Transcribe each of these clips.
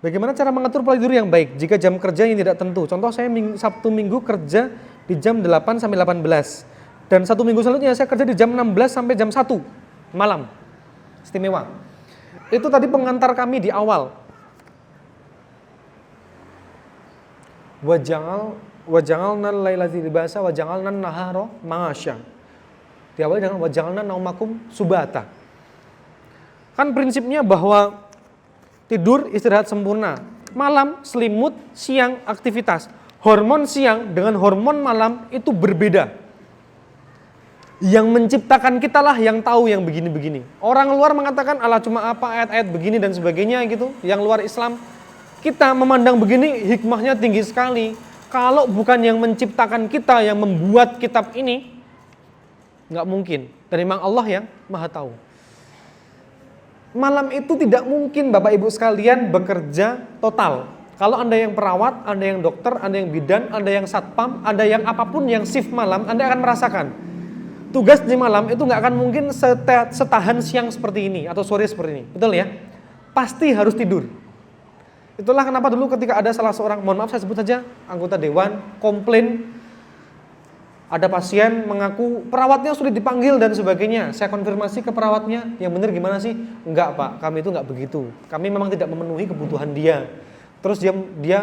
Bagaimana cara mengatur pola tidur yang baik jika jam kerja yang tidak tentu? Contoh saya Sabtu Minggu kerja di jam 8 sampai 18. Dan satu minggu selanjutnya saya kerja di jam 16 sampai jam 1 malam. Istimewa. Itu tadi pengantar kami di awal. Wajangalna lailati libasa wajangalna nahara ma'asya. Diawali dengan wajangalna naumakum subata. Kan prinsipnya bahwa tidur istirahat sempurna, malam selimut, siang aktivitas. Hormon siang dengan hormon malam itu berbeda. Yang menciptakan kita lah yang tahu yang begini-begini. Orang luar mengatakan Allah cuma apa ayat-ayat begini dan sebagainya gitu. Yang luar Islam, kita memandang begini hikmahnya tinggi sekali. Kalau bukan yang menciptakan kita, yang membuat kitab ini, nggak mungkin. Dan memang Allah yang maha tahu. Malam itu tidak mungkin Bapak Ibu sekalian bekerja total. Kalau Anda yang perawat, Anda yang dokter, Anda yang bidan, Anda yang satpam, Anda yang apapun yang shift malam, Anda akan merasakan. Tugas di malam itu nggak akan mungkin setahan siang seperti ini atau sore seperti ini. Betul ya? Pasti harus tidur. Itulah kenapa dulu ketika ada salah seorang, mohon maaf saya sebut saja, anggota dewan, komplain, ada pasien mengaku perawatnya sudah dipanggil dan sebagainya. Saya konfirmasi ke perawatnya, yang benar gimana sih? Enggak Pak, kami itu enggak begitu. Kami memang tidak memenuhi kebutuhan dia. Terus dia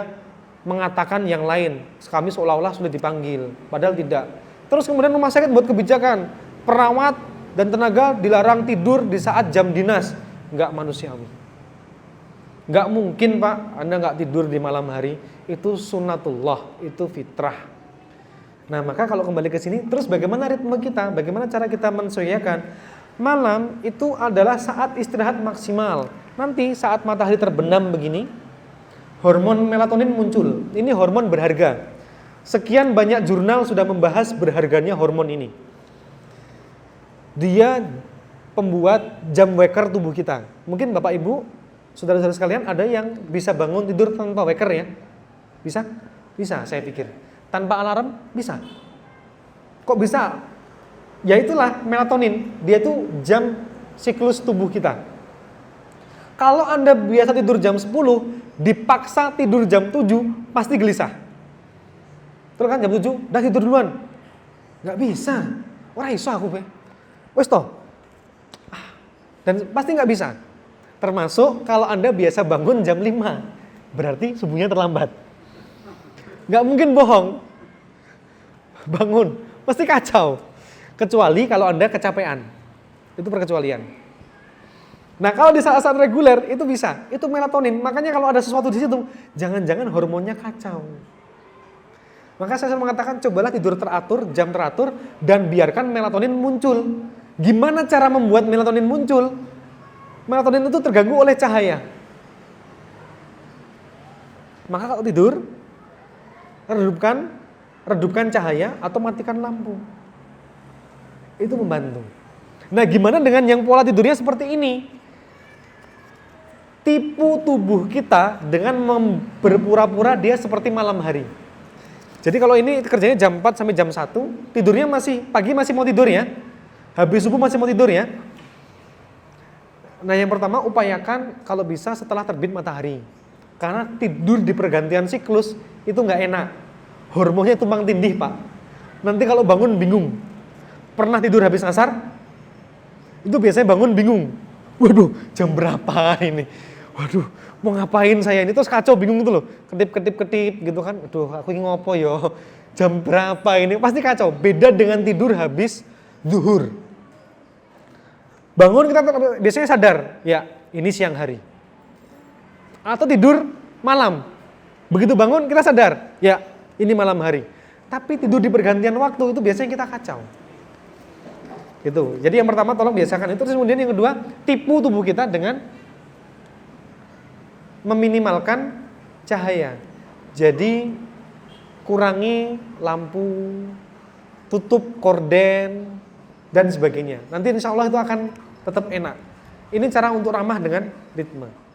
mengatakan yang lain, kami seolah-olah sudah dipanggil, padahal tidak. Terus kemudian rumah sakit buat kebijakan, perawat dan tenaga dilarang tidur di saat jam dinas. Enggak manusiawi. Enggak mungkin Pak, Anda enggak tidur di malam hari. Itu sunnatullah, itu fitrah. Nah maka kalau kembali ke sini, terus bagaimana ritme kita, bagaimana cara kita menyesuaikan? Malam itu adalah saat istirahat maksimal. Nanti saat matahari terbenam begini, hormon melatonin muncul. Ini hormon berharga. Sekian banyak jurnal sudah membahas berharganya hormon ini. Dia pembuat jam waker tubuh kita. Mungkin Bapak Ibu, saudara-saudara sekalian ada yang bisa bangun tidur tanpa waker ya? Bisa? Bisa saya pikir. Tanpa alarm bisa. Kok bisa? Ya itulah melatonin. Dia itu jam siklus tubuh kita. Kalau Anda biasa tidur jam 10, dipaksa tidur jam 7, pasti gelisah. Terus kan jam 7, dah tidur duluan. Gak bisa. Ora iso aku be. Wes toh. Dan pasti gak bisa. Termasuk kalau Anda biasa bangun jam 5, berarti subuhnya terlambat. Gak mungkin bohong. Bangun, pasti kacau. Kecuali kalau Anda kecapean. Itu perkecualian. Nah kalau di saat-saat reguler itu bisa. Itu melatonin. Makanya kalau ada sesuatu di situ, jangan-jangan hormonnya kacau. Maka saya selalu mengatakan cobalah tidur teratur, jam teratur, dan biarkan melatonin muncul. Gimana cara membuat melatonin muncul? Melatonin itu terganggu oleh cahaya. Maka kalau tidur, redupkan cahaya atau matikan lampu. Itu membantu. Nah gimana dengan yang pola tidurnya seperti ini? Tipu tubuh kita dengan berpura-pura dia seperti malam hari. Jadi kalau ini kerjanya jam 4 sampai jam 1, tidurnya pagi masih mau tidur ya. Habis subuh masih mau tidur ya. Nah yang pertama upayakan kalau bisa setelah terbit matahari. Karena tidur di pergantian siklus itu nggak enak. Hormonnya tumpang tindih Pak. Nanti kalau bangun bingung. Pernah tidur habis asar? Itu biasanya bangun bingung. Waduh jam berapa ini? Waduh mau ngapain saya ini? Terus kacau bingung gitu loh. Ketip gitu kan. Aduh aku ini ngopo yo. Jam berapa ini? Pasti kacau. Beda dengan tidur habis zuhur. Bangun kita biasanya sadar. Ya ini siang hari. Atau tidur malam. Begitu bangun kita sadar. Ya ini malam hari. Tapi tidur di pergantian waktu itu biasanya kita kacau. Gitu. Jadi yang pertama tolong biasakan itu. Terus kemudian yang kedua, tipu tubuh kita dengan meminimalkan cahaya. Jadi kurangi lampu, tutup korden dan sebagainya. Nanti insya Allah itu akan tetap enak. Ini cara untuk ramah dengan ritme.